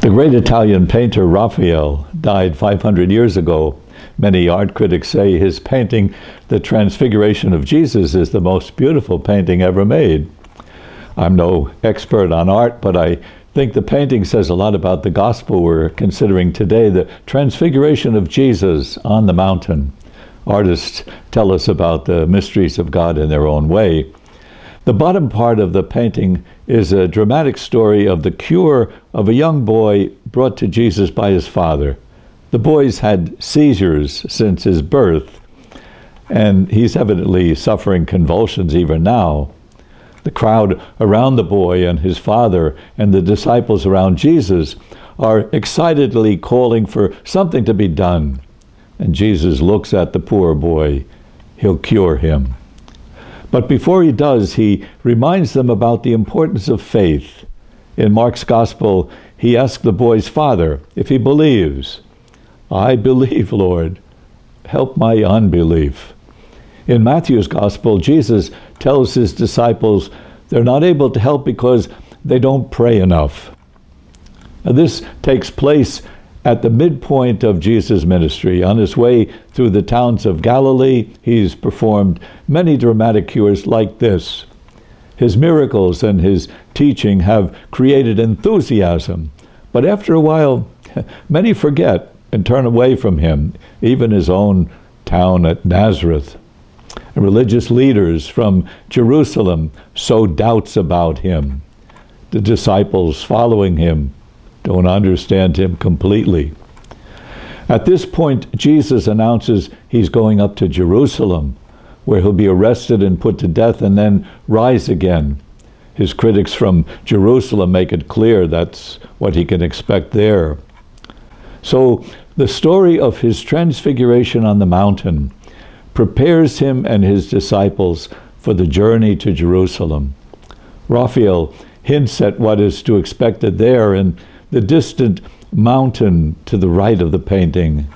The great Italian painter Raphael died 500 years ago. Many art critics say his painting, The Transfiguration of Jesus, is the most beautiful painting ever made. I'm no expert on art, but I think the painting says a lot about the gospel we're considering today, the Transfiguration of Jesus on the mountain. Artists tell us about the mysteries of God in their own way. The bottom part of the painting is a dramatic story of the cure of a young boy brought to Jesus by his father. The boy's had seizures since his birth, and he's evidently suffering convulsions even now. The crowd around the boy and his father and the disciples around Jesus are excitedly calling for something to be done. And Jesus looks at the poor boy. He'll cure him. But before he does, he reminds them about the importance of faith. In Mark's gospel, he asks the boy's father if he believes. "I believe, Lord. Help my unbelief." In Matthew's gospel, Jesus tells his disciples they're not able to help because they don't pray enough. Now, this takes place at the midpoint of Jesus' ministry. On his way through the towns of Galilee, he's performed many dramatic cures like this. His miracles and his teaching have created enthusiasm, but after a while, many forget and turn away from him, even his own town at Nazareth. And religious leaders from Jerusalem sow doubts about him. The disciples following him don't understand him completely. At this point, Jesus announces he's going up to Jerusalem, where he'll be arrested and put to death and then rise again. His critics from Jerusalem make it clear that's what he can expect there. So the story of his transfiguration on the mountain prepares him and his disciples for the journey to Jerusalem. Raphael hints at what is to be expected there in the distant mountain to the right of the painting.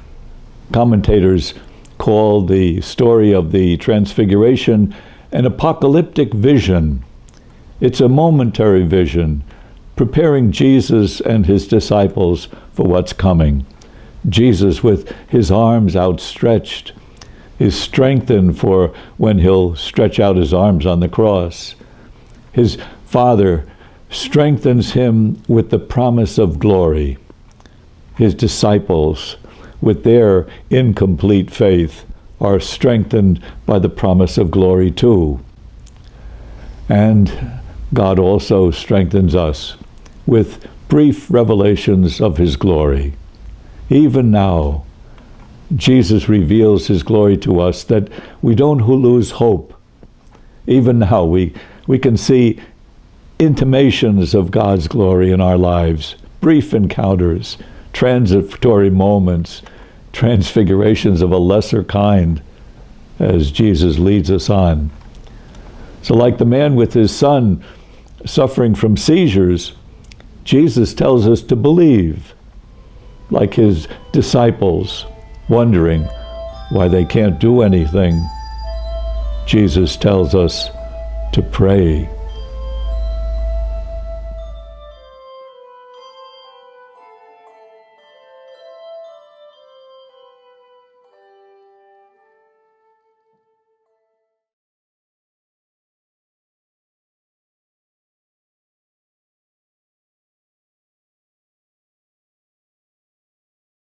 Commentators call the story of the Transfiguration an apocalyptic vision. It's a momentary vision, preparing Jesus and his disciples for what's coming. Jesus, with his arms outstretched, is strengthened for when he'll stretch out his arms on the cross. His Father strengthens him with the promise of glory. His disciples, with their incomplete faith, are strengthened by the promise of glory too. And God also strengthens us with brief revelations of his glory. Even now, Jesus reveals his glory to us that we don't lose hope. Even now, we can see intimations of God's glory in our lives, brief encounters, transitory moments, transfigurations of a lesser kind as Jesus leads us on. So like the man with his son suffering from seizures, Jesus tells us to believe. Like his disciples wondering why they can't do anything, Jesus tells us to pray.